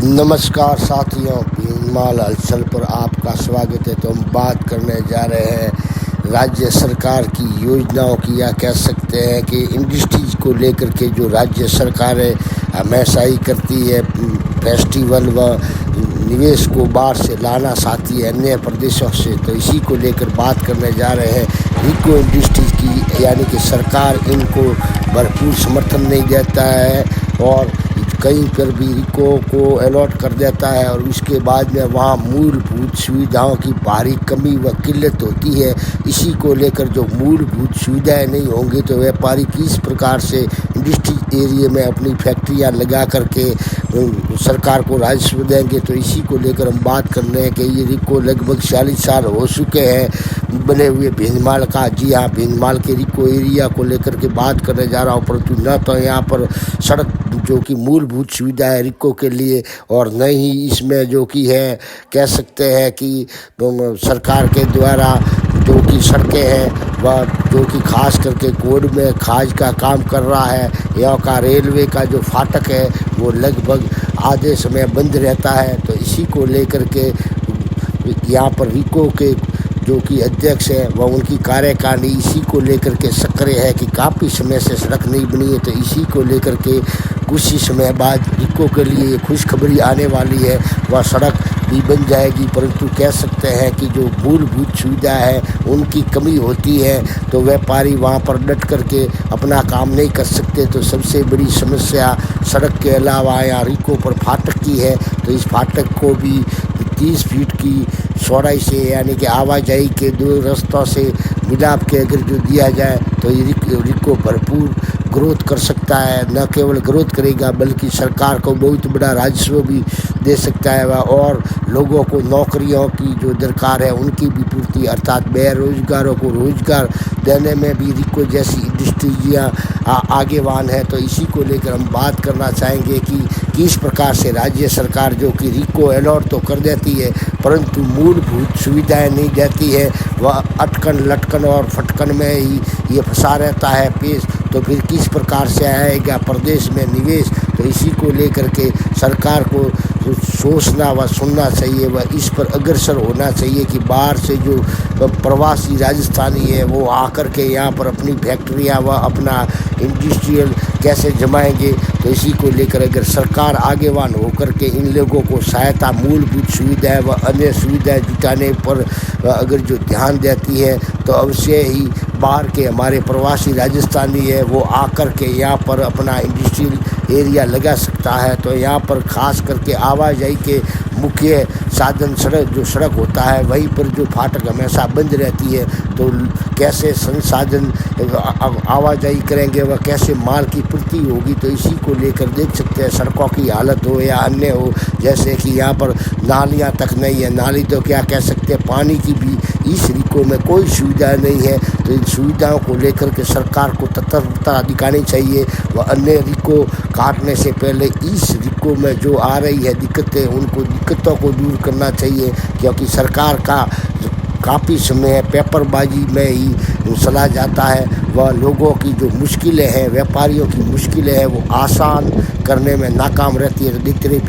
नमस्कार साथियों, भीनमाल हलचल पर आपका स्वागत है। तो हम बात करने जा रहे हैं राज्य सरकार की योजनाओं की, या कह सकते हैं कि इंडस्ट्रीज को लेकर के जो राज्य सरकार है हमेशा ही करती है फेस्टिवल व निवेश को बाहर से लाना चाहती है अन्य प्रदेशों से। तो इसी को लेकर बात करने जा रहे हैं रिको इंडस्ट्रीज की, यानी कि सरकार इनको भरपूर समर्थन नहीं देता है और कहीं पर भी रिको को अलॉट कर देता है, और उसके बाद में वहाँ मूलभूत सुविधाओं की भारी कमी व किल्लत होती है। इसी को लेकर जो मूलभूत सुविधाएं नहीं होंगी तो व्यापारी किस प्रकार से इंडस्ट्री एरिया में अपनी फैक्ट्रियां लगा करके सरकार को राजस्व देंगे। तो इसी को लेकर हम बात कर रहे हैं कि ये रिको लगभग 40 साल हो चुके हैं बने हुए भीनमाल का। जी हाँ, भीनमाल के रिको एरिया को लेकर के बात करने जा रहा हूँ, परंतु न तो यहाँ पर सड़क जो कि मूलभूत सुविधा है रिको के लिए, और न ही इसमें जो कि है कह सकते हैं कि सरकार के द्वारा जो कि सड़कें हैं वह जो कि खास करके कोड में खाज का काम कर रहा है। यहाँ का रेलवे का जो फाटक है वो लगभग आधे समय बंद रहता है। तो इसी को लेकर के यहाँ पर रिको के जो कि अध्यक्ष है वह उनकी कार्यकारिणी इसी को लेकर के सक्रिय है कि काफ़ी समय से सड़क नहीं बनी है। तो इसी को लेकर के कुछ ही समय बाद रिको के लिए खुशखबरी आने वाली है, वह सड़क भी बन जाएगी। परंतु कह सकते हैं कि जो मूलभूत सुविधा है उनकी कमी होती है, तो व्यापारी वहाँ पर डट करके अपना काम नहीं कर सकते। तो सबसे बड़ी समस्या सड़क के अलावा यहाँ रिको पर फाटक की है। तो इस फाटक को भी 30 फीट की चौड़ाई से, यानी कि आवाजाही के दो रास्तों से मिलाप के अगर जो दिया जाए तो ये रिको भरपूर ग्रोथ कर सकता है। न केवल ग्रोथ करेगा बल्कि सरकार को बहुत बड़ा राजस्व भी दे सकता है और लोगों को नौकरियों की जो दरकार है उनकी भी पूर्ति, अर्थात बेरोजगारों को रोजगार देने में भी रिको जैसी इंडस्ट्रियाँ आगेवान है। तो इसी को लेकर हम बात करना चाहेंगे कि किस प्रकार से राज्य सरकार जो कि रिको अलॉट तो कर देती है परंतु मूलभूत सुविधाएं नहीं देती है, वह अटकन लटकन और फटकन में ही ये फंसा रहता है पेश। तो फिर किस प्रकार से आएगा प्रदेश में निवेश। तो इसी को लेकर के सरकार को सोचना व सुनना चाहिए व इस पर अग्रसर होना चाहिए कि बाहर से जो प्रवासी राजस्थानी है वो आकर के यहाँ पर अपनी फैक्ट्रियाँ व अपना इंडस्ट्रियल कैसे जमाएंगे। तो इसी को लेकर अगर सरकार आगेवान होकर के इन लोगों को सहायता, मूलभूत सुविधाएं व अन्य सुविधाएं जुटाने पर अगर जो ध्यान देती है तो अवश्य ही बाहर के हमारे प्रवासी राजस्थानी है वो आकर के यहाँ पर अपना इंडस्ट्रियल एरिया लगा सकता है। तो यहाँ पर खास करके आवाजाही के मुख्य साधन सड़क होता है, वहीं पर जो फाटक हमेशा बंद रहती है। तो कैसे संसाधन आवाजाही करेंगे व कैसे माल की पूर्ति होगी। तो इसी को लेकर देख सकते हैं सड़कों की हालत हो या अन्य हो, जैसे कि यहाँ पर नालियाँ तक नहीं है, नाली तो क्या कह सकते हैं, पानी की भी इस रिको में कोई सुविधा नहीं है। तो इन सुविधाओं को लेकर के सरकार को तत्परता दिखानी चाहिए व अन्य रिको काटने से पहले इस रिको में जो आ रही है दिक्कतें, उनको दिक्कतों को दूर करना चाहिए, क्योंकि सरकार का काफ़ी समय पेपरबाजी में ही चला जाता है व लोगों की जो मुश्किलें हैं, व्यापारियों की मुश्किलें हैं वो आसान करने में नाकाम रहती है। तो देखते रहिए।